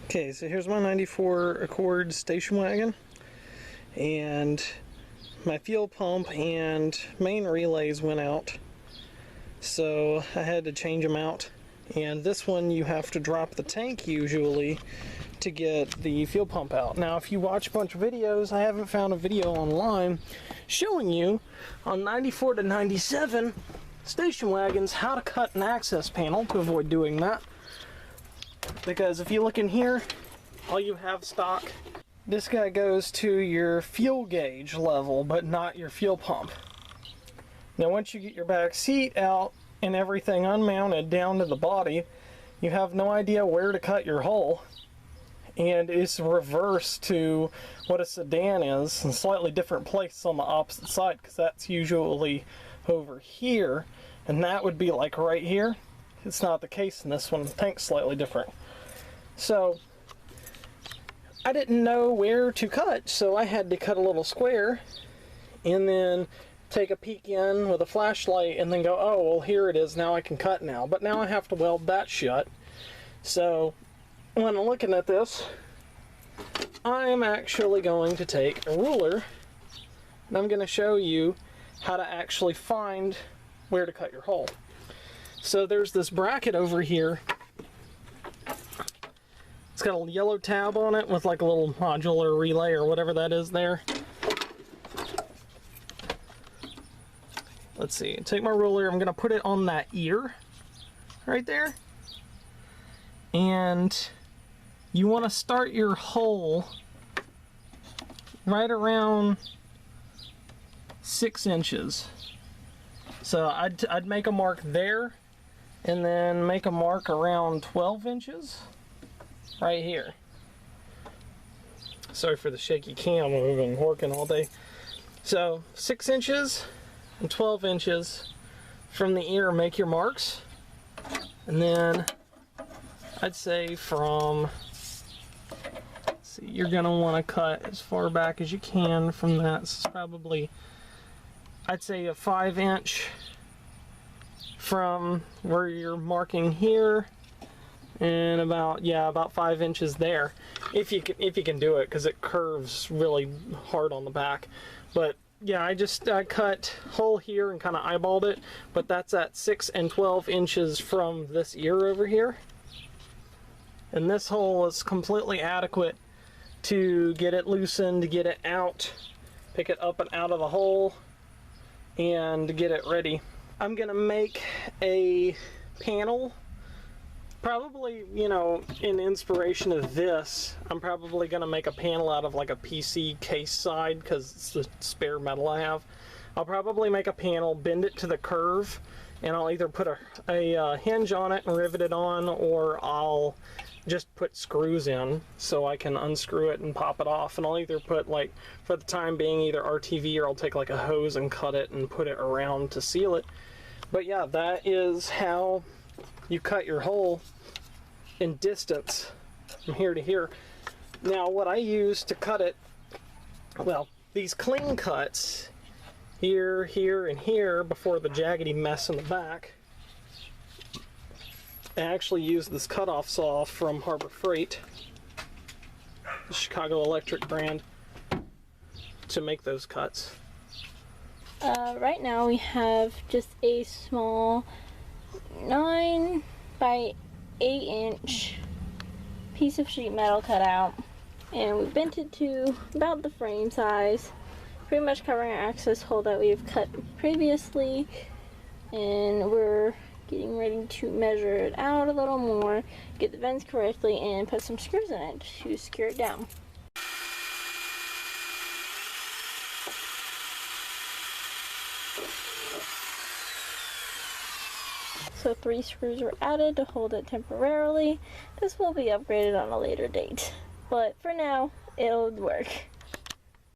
Okay, so here's my 94 Accord Station Wagon, and my fuel pump and main relays went out, so I had to change them out. And this one you have to drop the tank usually to get the fuel pump out. Now if you watch a bunch of videos, I haven't found a video online showing you on 94 to 97 station wagons how to cut an access panel to avoid doing that. Because if you look in here, all you have stock, this guy goes to your fuel gauge level, but not your fuel pump. Now once you get your back seat out and everything unmounted down to the body, you have no idea where to cut your hole. And it's reverse to what a sedan is, in a slightly different place on the opposite side, because that's usually over here, and that would be like right here. It's not the case in this one. The tank's slightly different. So I didn't know where to cut, so I had to cut a little square and then take a peek in with a flashlight and then go, oh, well, here it is, now I can cut now. But now I have to weld that shut. So when I'm looking at this, I am actually going to take a ruler and I'm going to show you how to actually find where to cut your hole. So there's this bracket over here. It's got a yellow tab on it with like a little modular relay or whatever that is there. Let's see, take my ruler, I'm gonna put it on that ear right there. And you wanna start your hole right around 6 inches. So I'd make a mark there, and then make a mark around 12 inches right here. Sorry for the shaky cam, we've been working all day. So 6 inches and 12 inches from the ear, make your marks. And then I'd say from, let's see, you're gonna wanna cut as far back as you can from that. This is probably, I'd say, a 5-inch from where you're marking here, and about 5 inches there, if you can do it, because it curves really hard on the back. But yeah, I cut hole here and kind of eyeballed it, but that's at 6 and 12 inches from this ear over here, and this hole is completely adequate to get it loosened, to get it out, pick it up and out of the hole, and to get it ready. I'm gonna make a panel, probably, you know, in inspiration of this, I'm probably gonna make a panel out of like a PC case side, because it's the spare metal I have. I'll probably make a panel, bend it to the curve, and I'll either put a hinge on it and rivet it on, or I'll just put screws in so I can unscrew it and pop it off. And I'll either put, like, for the time being, either RTV, or I'll take like a hose and cut it and put it around to seal it. But yeah, that is how you cut your hole in distance from here to here. Now what I use to cut it, well, these clean cuts here, here, and here before the jaggedy mess in the back, I actually use this cutoff saw from Harbor Freight, the Chicago Electric brand, to make those cuts. Right now we have just a small 9 by 8 inch piece of sheet metal cut out, and we bent it to about the frame size, pretty much covering our access hole that we've cut previously, and we're getting ready to measure it out a little more, get the vents correctly, and put some screws in it to secure it down. So 3 screws were added to hold it temporarily. This will be upgraded on a later date, but for now, it'll work.